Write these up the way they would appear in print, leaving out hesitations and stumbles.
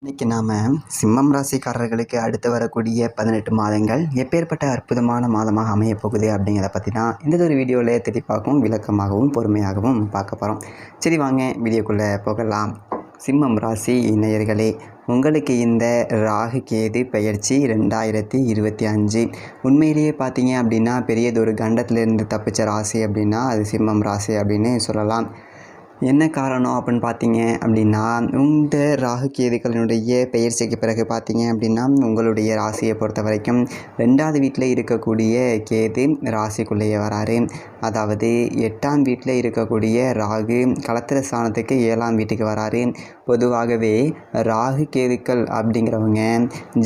இன்றைக்கி நாம் சிம்மம் ராசிக்காரர்களுக்கு அடுத்து வரக்கூடிய 18 மாதங்கள் எப்பேற்பட்ட அற்புதமான மாதமாக அமையப் போகுது அப்படிங்கிறத பற்றி தான் இந்த ஒரு வீடியோவில் தெளிவாகவும் விளக்கமாகவும் பொறுமையாகவும் பார்க்க போகிறோம். சரி, வாங்க வீடியோக்குள்ளே போகலாம். சிம்மம் ராசி நேயர்களே, உங்களுக்கு இந்த ராகு கேது பெயர்ச்சி 2025 உண்மையிலேயே பார்த்தீங்க அப்படின்னா பெரியதொரு கண்டத்திலிருந்து தப்பிச்ச ராசி அப்படின்னா அது சிம்மம் ராசி அப்படின்னு சொல்லலாம். என்ன காரணம் அப்படின்னு பார்த்தீங்க அப்படின்னா, இந்த ராகு கேதுக்களினுடைய பெயர்ச்சிக்கு பிறகு பார்த்தீங்க அப்படின்னா உங்களுடைய ராசியை பொறுத்த வரைக்கும் 2வது வீட்டில் இருக்கக்கூடிய கேது ராசிக்குள்ளேயே வராரு. அதாவது 8ஆம் வீட்டில் இருக்கக்கூடிய ராகு களத்திர ஸ்தானத்துக்கு 7ஆம் வீட்டுக்கு வராரு. பொதுவாகவே ராகு கேதுக்கள் அப்படிங்கிறவங்க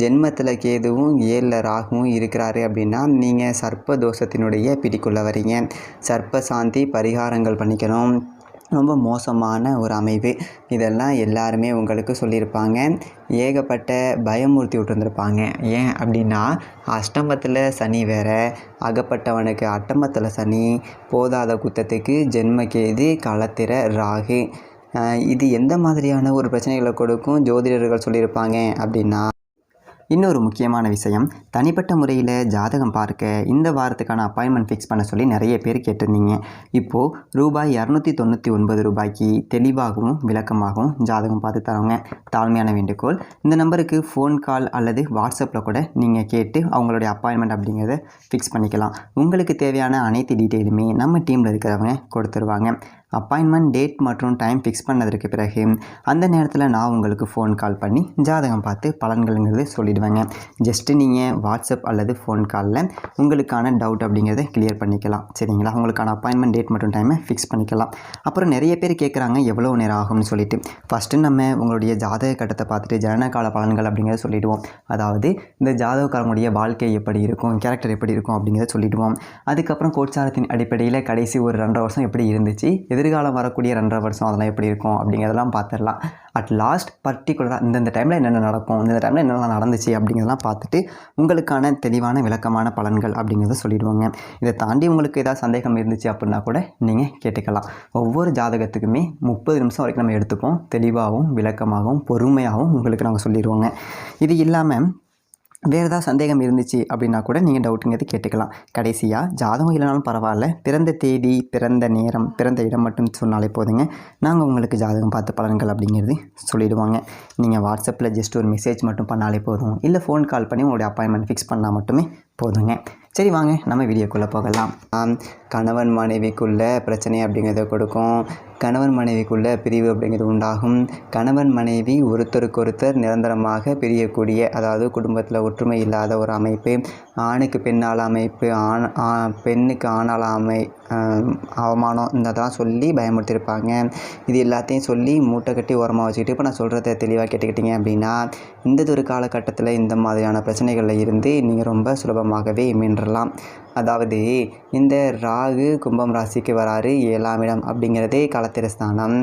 ஜென்மத்தில் கேதுவும் 7ல் ராகுவும் இருக்கிறாரு அப்படின்னா நீங்கள் சர்ப்ப தோஷத்தினுடைய பிடிக்குள்ளே வரீங்க. சர்ப்ப சாந்தி பரிகாரங்கள் பண்ணிக்கணும். ரொம்ப மோசமான ஒரு அமைப்பு. இதெல்லாம் எல்லாருமே உங்களுக்கு சொல்லியிருப்பாங்க. ஏகப்பட்ட பயமூர்த்தி விட்டுருந்துருப்பாங்க. ஏன் அப்படின்னா, அஷ்டமத்தில் சனி வேறு, அகப்பட்டவனுக்கு அட்டமத்தில் சனி, போதாத குத்தத்துக்கு ஜென்மகேது களத்திர ராகு. இது எந்த மாதிரியான ஒரு பிரச்சனைகளை கொடுக்கும் ஜோதிடர்கள் சொல்லியிருப்பாங்க அப்படின்னா, இன்னொரு முக்கியமான விஷயம், தனிப்பட்ட முறையில் ஜாதகம் பார்க்க இந்த வாரத்துக்கான அப்பாயின்மெண்ட் ஃபிக்ஸ் பண்ண சொல்லி நிறைய பேர் கேட்டிருந்தீங்க. இப்போது ரூபாய் 299 ரூபாய்க்கு தெளிவாகவும் விளக்கமாகவும் ஜாதகம் பார்த்து தரவங்க. தாழ்மையான வேண்டுகோள், இந்த நம்பருக்கு ஃபோன் கால் அல்லது வாட்ஸ்அப்பில் கூட நீங்கள் கேட்டு அவங்களுடைய அப்பாயின்மெண்ட் அப்படிங்கிறத ஃபிக்ஸ் பண்ணிக்கலாம். உங்களுக்கு தேவையான அனைத்து டீட்டெயிலுமே நம்ம டீமில் இருக்கிறவங்க கொடுத்துருவாங்க. அப்பாயின்மெண்ட் டேட் மற்றும் டைம் ஃபிக்ஸ் பண்ணதற்கு பிறகு அந்த நேரத்தில் நான் உங்களுக்கு ஃபோன் கால் பண்ணி ஜாதகம் பார்த்து பலன்கள்ங்கிறது சொல்லிடுவேங்க. ஜஸ்ட்டு நீங்கள் வாட்ஸ்அப் அல்லது ஃபோன் காலில் உங்களுக்கான டவுட் அப்படிங்கிறத கிளியர் பண்ணிக்கலாம். சரிங்களா? உங்களுக்கான அப்பாயின்மெண்ட் டேட் மற்றும் டைமை ஃபிக்ஸ் பண்ணிக்கலாம். அப்புறம் நிறைய பேர் கேட்குறாங்க எவ்வளோ நேரம் ஆகும்னு சொல்லிட்டு. ஃபஸ்ட்டு நம்ம உங்களுடைய ஜாதக கட்டத்தை பார்த்துட்டு ஜனனகால பலன்கள் அப்படிங்கிறத சொல்லிவிடுவோம். அதாவது இந்த ஜாதகக்காரங்களுடைய வாழ்க்கை எப்படி இருக்கும், கேரக்டர் எப்படி இருக்கும் அப்படிங்கிறத சொல்லிவிடுவோம். அதுக்கப்புறம் கோட்சாரத்தின் அடிப்படையில் கடைசி ஒரு 2.5 வருஷம் எப்படி இருந்துச்சு, எதிர்காலம் வரக்கூடிய 2.5 வருஷம் அதெல்லாம் எப்படி இருக்கும் அப்படிங்கிறதெல்லாம் பார்த்துடலாம். அட் லாஸ்ட் பர்டிகுலராக இந்தந்த டைமில் என்னென்ன நடக்கும், இந்த டைமில் என்னென்ன நடந்துச்சு அப்படிங்கிறதெல்லாம் பார்த்துட்டு உங்களுக்கான தெளிவான விளக்கமான பலன்கள் அப்படிங்கிறத சொல்லிடுவோங்க. இதை தாண்டி உங்களுக்கு ஏதாவது சந்தேகம் இருந்துச்சு அப்படின்னா கூட நீங்கள் கேட்டுக்கலாம். ஒவ்வொரு ஜாதகத்துக்குமே 30 நிமிஷம் வரைக்கும் நம்ம எடுத்துப்போம். தெளிவாகவும் விளக்கமாகவும் பொறுமையாகவும் உங்களுக்கு நாங்கள் சொல்லிடுவோங்க. இது இல்லாமல் வேறு ஏதாவது சந்தேகம் இருந்துச்சு அப்படின்னா கூட நீங்கள் டவுட்டுங்கிறது கேட்டுக்கலாம். கடைசியாக ஜாதகம் இல்லைனாலும் பரவாயில்ல, பிறந்த தேதி, பிறந்த நேரம், பிறந்த இடம் மட்டும் சொன்னாலே போதுங்க. நாங்கள் உங்களுக்கு ஜாதகம் பார்த்து பலன்கள் அப்படிங்கிறது சொல்லிவிடுவாங்க. நீங்கள் வாட்ஸ்அப்பில் ஜஸ்ட் ஒரு மெசேஜ் மட்டும் பண்ணாலே போதும், இல்லை ஃபோன் கால் பண்ணி உங்களுடைய அப்பாயின்மெண்ட் ஃபிக்ஸ் பண்ணால் மட்டுமே போதுங்க. சரி, வாங்க நம்ம வீடியோக்குள்ளே போகலாம். கணவன் மனைவிக்குள்ளே பிரச்சனை அப்படிங்கிறத கொடுக்கும். கணவன் மனைவிக்குள்ளே பிரிவு அப்படிங்கிறது உண்டாகும். கணவன் மனைவி ஒருத்தருக்கொருத்தர் நிரந்தரமாக பிரியக்கூடிய, அதாவது குடும்பத்தில் ஒற்றுமை இல்லாத ஒரு அமைப்பு, ஆணுக்கு பெண்ணால் அமைப்பு, பெண்ணுக்கு ஆணால் அவமானம், இதெல்லாம் சொல்லி பயமுறுத்தியிருப்பாங்க. இது எல்லாத்தையும் சொல்லி மூட்டை கட்டி ஓரமாக வச்சுக்கிட்டு இப்போ நான் சொல்கிறத தெளிவாக கேட்டுக்கிட்டீங்க அப்படின்னா இந்த ஒரு காலகட்டத்தில் இந்த மாதிரியான பிரச்சனைகளில் இருந்து நீங்கள் ரொம்ப சுலபமாகவே மீண்டலாம். அதாவது இந்த ராகு கும்பம் ராசிக்கு வராரு. 7ஆம் இடம் அப்படிங்கிறதே களத்திர ஸ்தானம்.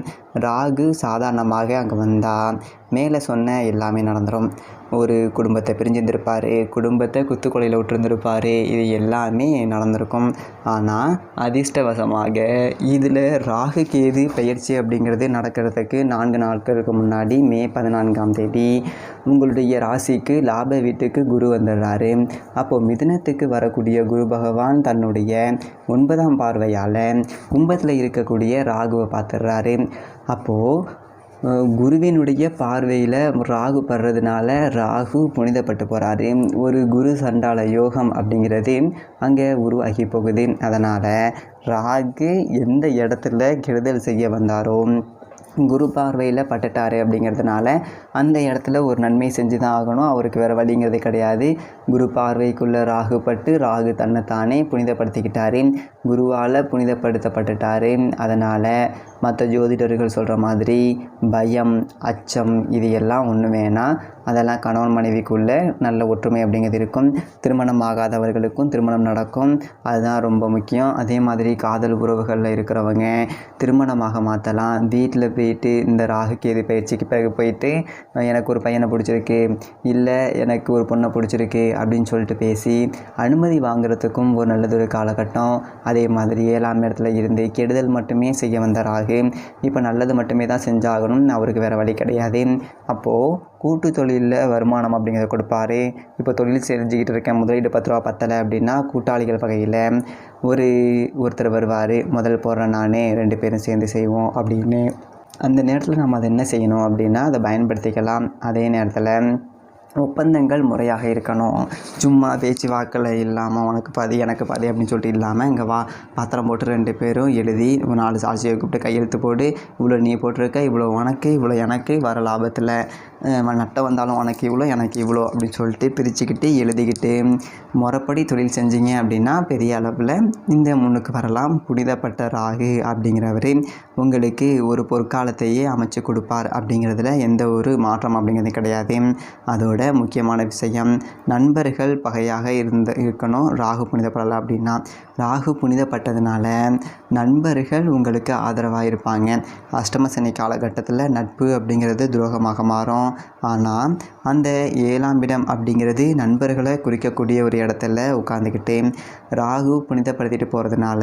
ராகு சாதாரணமாக அங்கே வந்தால் மேலே சொன்ன எல்லாமே நடந்துடும். ஒரு குடும்பத்தை பிரிஞ்சிருந்திருப்பார், குடும்பத்தை குத்துக்கொலையில் விட்டுருந்துருப்பார், இது எல்லாமே நடந்திருக்கும். ஆனால் அதிர்ஷ்டவசமாக இதில் ராகு கேது பெயர்ச்சி அப்படிங்கிறது நடக்கிறதுக்கு 4 நாட்களுக்கு முன்னாடி மே 14ஆம் தேதி உங்களுடைய ராசிக்கு லாப வீட்டுக்கு குரு வந்துடுறாரு. அப்போது மிதுனத்துக்கு வரக்கூடிய குரு பகவான் தன்னுடைய 9ஆம் பார்வையால் கும்பத்தில் இருக்கக்கூடிய ராகுவை பார்த்துடுறாரு. அப்போது குருவினுடைய பார்வையில் ராகு படுறதுனால ராகு புனிதப்பட்டு போகிறாரு. ஒரு குரு சண்டால யோகம் அப்படிங்கிறது அங்கே உருவாகி போகுது. அதனால் ராகு எந்த இடத்துல கெடுதல் செய்ய வந்தாரோ குரு பார்வையில் பட்டுட்டார் அப்படிங்கிறதுனால அந்த இடத்துல ஒரு நன்மை செஞ்சு தான் ஆகணும். அவருக்கு வேறு வழிங்கிறது கிடையாது. குரு பார்வைக்குள்ளே ராகு பட்டு ராகு தன்னைத்தானே புனிதப்படுத்திக்கிட்டார், குருவால் புனிதப்படுத்தப்பட்டுட்டார். அதனால் மற்ற ஜோதிடர்கள் சொல்கிற மாதிரி பயம், அச்சம் இது எல்லாம் ஒன்று வேணாம். அதெல்லாம் கணவன் மனைவிக்குள்ளே நல்ல ஒற்றுமை அப்படிங்கிறது இருக்கும். திருமணம் ஆகாதவர்களுக்கும் திருமணம் நடக்கும். அதுதான் ரொம்ப முக்கியம். அதே மாதிரி காதல் உறவுகளில் இருக்கிறவங்க திருமணமாக மாற்றலாம். வீட்டில் போய் போயிட்டு இந்த ராகு கேது பயிற்சிக்கு பிறகு போயிட்டு எனக்கு ஒரு பையனை பிடிச்சிருக்கு, இல்லை எனக்கு ஒரு பொண்ணை பிடிச்சிருக்கு அப்படின்னு சொல்லிட்டு பேசி அனுமதி வாங்குறதுக்கும் ஒரு நல்லதொரு காலகட்டம். அதே மாதிரி 7ஆம் இடத்துல இருந்து கெடுதல் மட்டுமே செய்ய வந்த ராகு இப்போ நல்லது மட்டுமே தான் செஞ்சாகணும், அவருக்கு வேறு வழி கிடையாது. அப்போது கூட்டு தொழிலில் வருமானம் அப்படிங்கிறத கொடுப்பாரு. இப்போ தொழில் செஞ்சுக்கிட்டு இருக்கேன், முதலீடு 10 ரூபா பத்தலை அப்படின்னா கூட்டாளிகள் வகையில் ஒருத்தர் வருவார், முதல் போடுறேன் நான், 2 பேரும் சேர்ந்து செய்வோம் அப்படின்னு. அந்த நேரத்தில் நம்ம அதை என்ன செய்யணும் அப்படின்னா அதை பயன்படுத்திக்கலாம். அதே நேரத்தில் ஒப்பந்தங்கள் முறையாக இருக்கணும். சும்மா பேச்சு வாக்கில் இல்லாமல் உனக்கு பாதி எனக்கு பாதி அப்படின்னு சொல்லிட்டு இல்லாமல் இங்கே பாத்திரம் போட்டு 2 பேரும் எழுதி 4 சாட்சியை கூப்பிட்டு கையெழுத்து போட்டு இவ்வளோ நீ போட்டிருக்க, இவ்வளோ உனக்கு, இவ்வளோ எனக்கு, வர லாபத்தில் நட்டம் வந்தாலும் உனக்கு இவ்வளோ எனக்கு இவ்வளோ அப்படின்னு சொல்லிட்டு பிரிச்சுக்கிட்டு எழுதிக்கிட்டு முறைப்படி தொழில் செஞ்சீங்க அப்படின்னா பெரிய அளவில் இந்த முன்னுக்கு வரலாம். புனிதப்பட்ட ராகு அப்படிங்கிறவர் உங்களுக்கு ஒரு பொற்காலத்தையே அமைச்சு கொடுப்பார் அப்படிங்கிறதுல எந்த ஒரு மாற்றம் அப்படிங்கிறது கிடையாது. அதோட முக்கியமான விஷயம், நண்பர்கள் பகையாக இருக்கணும் ராகு புனிதப்படலை அப்படின்னா. ராகு புனிதப்பட்டதுனால நண்பர்கள் உங்களுக்கு ஆதரவாக இருப்பாங்க. அஷ்டம சனி காலகட்டத்தில் நட்பு அப்படிங்கிறது துரோகமாக மாறும். ஆனால் அந்த 7ஆம் இடம் அப்படிங்கிறது நண்பர்களை குறிக்கக்கூடிய ஒரு இடத்துல உட்காந்துக்கிட்டு ராகு புனிதப்படுத்திட்டு போகிறதுனால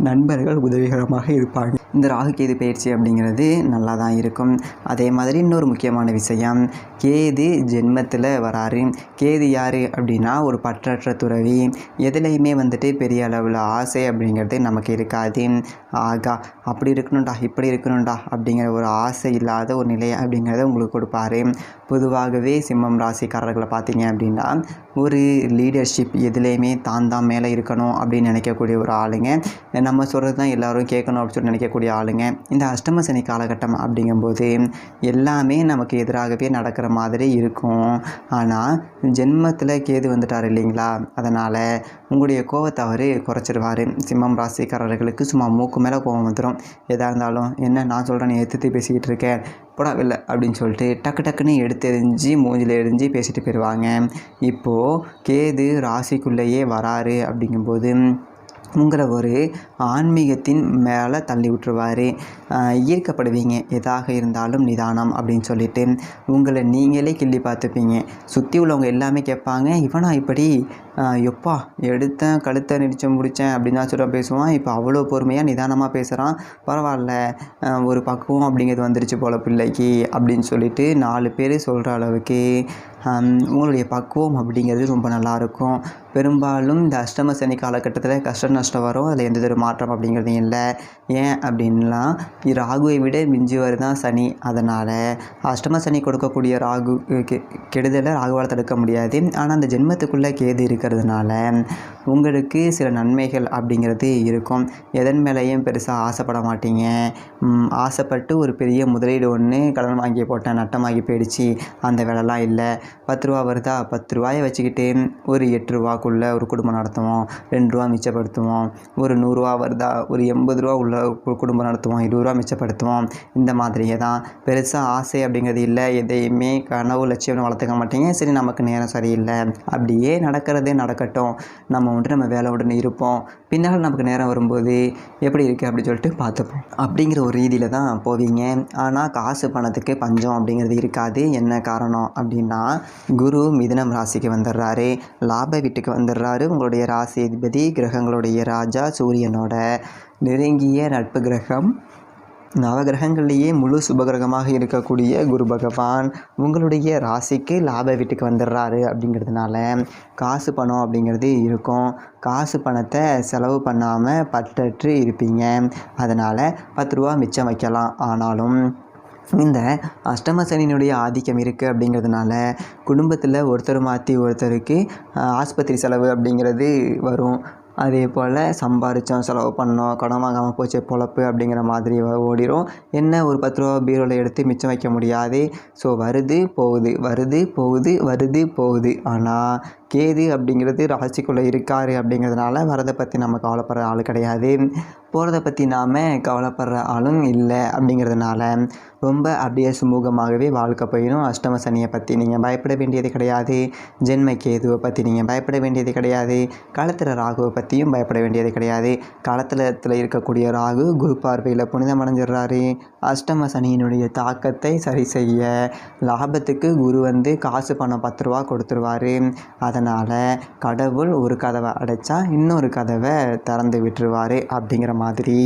நண்பர்கள் உதவிகரமாக இருப்பாங்க. இந்த ராகு கேது பயிற்சி அப்படிங்கிறது நல்லா தான் இருக்கும். அதே மாதிரி இன்னொரு முக்கியமான விஷயம், கேது ஜென்மத்தில் வராரு. கேது யார் அப்படின்னா ஒரு பற்றற்ற துறவி. எதுலேயுமே வந்துட்டு பெரிய அளவில் ஆசை அப்படிங்கிறது நமக்கு இருக்காது. ஆகா அப்படி இருக்கணும்டா இப்படி இருக்கணும்டா அப்படிங்கிற ஒரு ஆசை இல்லாத ஒரு நிலை அப்படிங்கிறத உங்களுக்கு கொடுப்பாரு. பொதுவாகவே சிம்மம் ராசிக்காரர்களை பார்த்தீங்க அப்படின்னா ஒரு லீடர்ஷிப் எதுலேயுமே தான் மேலே இருக்கணும் அப்படின்னு நினைக்கக்கூடிய ஒரு ஆளுங்க, நம்ம சொல்கிறது தான் எல்லோரும் கேட்கணும் அப்படின்னு சொல்லி நினைக்கக்கூடிய ஆளுங்க. இந்த அஷ்டம சனி காலகட்டம் அப்படிங்கும்போது எல்லாமே நமக்கு எதிராகவே நடக்கிற மாதிரி இருக்கும். ஆனால் ஜென்மத்தில் கேது வந்துட்டார் இல்லைங்களா, அதனால் உங்களுடைய கோவத்தை அவர் குறைச்சிடுவார். சிம்மம் ராசிக்காரர்களுக்கு சும்மா மூக்கு மேலே கோவம் வந்துடும். எதாக இருந்தாலும் என்ன நான் சொல்கிறேன் எதிர்த்து பேசிக்கிட்டு இருக்கேன் போடா இல்லை அப்படின்னு சொல்லிட்டு டக்குன்னு எடுத்தெறிஞ்சு மூஞ்சில் எரிஞ்சு பேசிட்டு போயிடுவாங்க. இப்போது கேது ராசிக்குள்ளேயே வராரு அப்படிங்கும்போது உங்களை ஒரு ஆன்மீகத்தின் மேலே தள்ளி விட்டுருவார். ஈர்க்கப்படுவீங்க, எதாக இருந்தாலும் நிதானம் அப்படின்னு சொல்லிட்டு உங்களை நீங்களே கிள்ளி பார்த்துப்பீங்க. சுற்றி உள்ளவங்க எல்லாமே கேட்பாங்க, இவனா இப்படி எப்பா எடுத்தேன் கழுத்தை நடிச்ச முடித்தேன் அப்படின்னு தான் சொல்ல பேசுவான், இப்போ அவ்வளோ பொறுமையாக நிதானமாக பேசுகிறான், பரவாயில்ல ஒரு பக்குவம் அப்படிங்கிறது வந்துருச்சு போல் பிள்ளைக்கு அப்படின்னு சொல்லிட்டு 4 பேர் சொல்கிற அளவுக்கு உங்களுடைய பக்குவம் அப்படிங்கிறது ரொம்ப நல்லாயிருக்கும். பெரும்பாலும் இந்த அஷ்டம சனி காலகட்டத்தில் கஷ்ட நஷ்டம் வரும், அதில் எந்த ஒரு மாற்றம் அப்படிங்கிறது இல்லை. ஏன் அப்படின்லாம் ராகுவை விட மிஞ்சுவது தான் சனி. அதனால் அஷ்டம சனி கொடுக்கக்கூடிய ராகு கெடுதலை ராகுவால் தடுக்க முடியாது. ஆனால் அந்த ஜென்மத்துக்குள்ளே கேது இருக்கிறதுனால உங்களுக்கு சில நன்மைகள் அப்படிங்கிறது இருக்கும். எதன் மேலேயும் பெருசாக ஆசைப்பட மாட்டீங்க. ஆசைப்பட்டு ஒரு பெரிய முதலீடு ஒன்று கடன் வாங்கி போட்டேன் நட்டமாகி போயிடுச்சு, அந்த வேலைலாம் இல்லை. 10 ரூபா வருதா, 10 ரூபாயை வச்சுக்கிட்டு ஒரு 8 ரூபாக்குள்ளே ஒரு குடும்பம் நடத்துவோம், 2 ரூபா மிச்சப்படுத்துவோம். ஒரு 100 ரூபா வருதா, ஒரு 80 ரூபா உள்ள குடும்பம் நடத்துவோம், 20 ரூபா மிச்சப்படுத்துவோம். இந்த மாதிரியே தான். பெருசாக ஆசை அப்படிங்கிறது இல்லை. எதையுமே கனவு லட்சியம்னு வளர்த்துக்க மாட்டீங்க. சரி நமக்கு நேரம் சரியில்லை, அப்படியே நடக்கிறதே நடக்கட்டும், நம்ம நம்ம வேலை உடனே இருப்போம், பின்னால் நமக்கு நேரம் வரும்போது எப்படி இருக்குது அப்படின்னு சொல்லிட்டு பார்த்துப்போம் அப்படிங்கிற ஒரு ரீதியில் தான் போவீங்க. ஆனால் காசு பணத்துக்கு பஞ்சம் அப்படிங்கிறது இருக்காது. என்ன காரணம் அப்படின்னா குரு மிதுனம் ராசிக்கு வந்துடுறாரு, லாப வீட்டுக்கு வந்துடுறாரு. உங்களுடைய ராசி அதிபதி கிரகங்களுடைய ராஜா சூரியனோட நெருங்கிய நட்பு கிரகம். நவகிரகங்கள்லேயே முழு சுபகிரகமாக இருக்கக்கூடிய குரு பகவான் உங்களுடைய ராசிக்கு லாப வீட்டுக்கு வந்துடுறாரு. அப்படிங்கிறதுனால காசு பணம் அப்படிங்கிறது இருக்கும். காசு பணத்தை செலவு பண்ணாமல் பற்றற்று இருப்பீங்க. அதனால் 10 ரூபா மிச்சம் வைக்கலாம். ஆனாலும் இந்த அஷ்டம சனியினுடைய ஆதிக்கம் இருக்குது அப்படிங்கிறதுனால குடும்பத்தில் ஒருத்தர் மாற்றி ஒருத்தருக்கு ஆஸ்பத்திரி செலவு அப்படிங்கிறது வரும். அதே போல் சம்பாரித்தோம் செலவு பண்ணோம், கடன் வாங்காமல் போச்சு பொழப்பு அப்படிங்கிற மாதிரி ஓடிடும். என்ன ஒரு 10 ரூபா பீரோவில் எடுத்து மிச்சம் வைக்க முடியாது. ஸோ வருது போகுது வருது போகுது வருது போகுது. ஆனால் கேது அப்படிங்கிறது ராசிக்குள்ளே இருக்கார் அப்படிங்கிறதுனால வரதை பற்றி நம்ம கவலைப்படுற ஆள் கிடையாது. போகிறத பற்றி நாம் கவலைப்படுற ஆளும் இல்லை அப்படிங்கிறதுனால ரொம்ப அப்படியே சுமூகமாகவே வாழ்க்கை போயிடும். அஷ்டம சனியை பற்றி நீங்கள் பயப்பட வேண்டியது கிடையாது. ஜென்ம கேதுவை பற்றி நீங்கள் பயப்பட வேண்டியது கிடையாது. களத்திர ராகுவை பற்றியும் பயப்பட வேண்டியது கிடையாது. களத்திரத்தில் இருக்கக்கூடிய ராகு குரு பார்வையில் புனிதமடைஞ்சிடுறாரு. அஷ்டம சனியினுடைய தாக்கத்தை சரி செய்ய லாபத்துக்கு குரு காசு பணம் 10 ரூபா கொடுத்துருவார். அதனால் கடவுள் ஒரு கதவை அடைச்சா இன்னொரு கதவை திறந்து விட்டுருவார் அப்படிங்கிற மாதிரி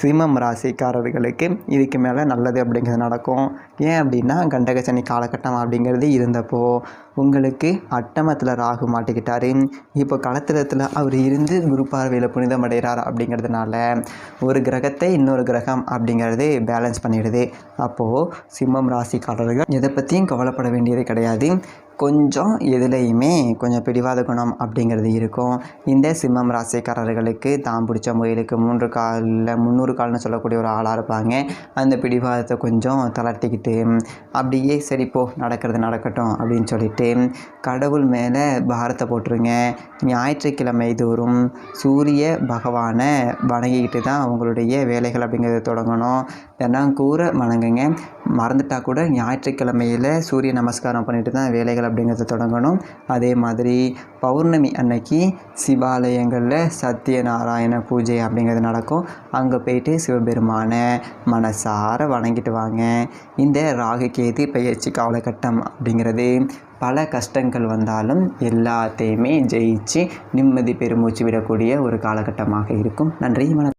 சிம்மம் ராசிக்காரர்களுக்கு இதுக்கு மேலே நல்லது அப்படிங்கிறது நடக்கும். ஏன் அப்படின்னா கண்டக சனி காலகட்டம் அப்படிங்கிறது இருந்தப்போ உங்களுக்கு அட்டமத்தில் ராகு மாட்டிக்கிட்டார். இப்போ களத்திரத்தில் அவர் இருந்து குரு பார்வையில் புனிதமடைகிறார் அப்படிங்கிறதுனால ஒரு கிரகத்தை இன்னொரு கிரகம் அப்படிங்கிறது பேலன்ஸ் பண்ணிடுது. அப்போது சிம்மம் ராசிக்காரர்கள் எதை பற்றியும் கவலைப்பட வேண்டியது கிடையாது. கொஞ்சம் எதுலேயுமே கொஞ்சம் பிடிவாத குணம் அப்படிங்கிறது இருக்கும். இந்த சிம்மம் ராசிக்காரர்களுக்கு தான் பிடிச்ச முயலுக்கு 3 காலில் 300 கால்னு சொல்லக்கூடிய ஒரு ஆளாக இருப்பாங்க. அந்த பிடிவாதத்தை கொஞ்சம் தளர்த்திக்கிட்டு அப்படியே சரிப்போ நடக்கிறது நடக்கட்டும் அப்படின்னு சொல்லிட்டு கடவுள் மேலே பாரத்தை போட்டுருங்க. ஞாயிற்றுக்கிழமை தோறும் சூரிய பகவானை வணங்கிக்கிட்டு தான் அவங்களுடைய வேலைகள் அப்படிங்கிறத தொடங்கணும். தினங்கூற வணங்குங்க. மறந்துட்டால் கூட ஞாயிற்றுக்கிழமையில் சூரிய நமஸ்காரம் பண்ணிட்டு தான் வேலைகள் அப்படிங்கிறத தொடங்கணும். அதே மாதிரி பௌர்ணமி அன்னைக்கு சிவாலயங்களில் சத்யநாராயண பூஜை அப்படிங்கிறது நடக்கும். அங்கே போயிட்டு சிவபெருமானை மனசார வணங்கிட்டு வாங்க. இந்த ராகு கேது பெயர்ச்சி காலகட்டம் அப்படிங்கிறது பல கஷ்டங்கள் வந்தாலும் எல்லாத்தையுமே ஜெயிச்சு நிம்மதி பெருமூச்சு விடக்கூடிய ஒரு காலகட்டமாக இருக்கும். நன்றி, வணக்கம்.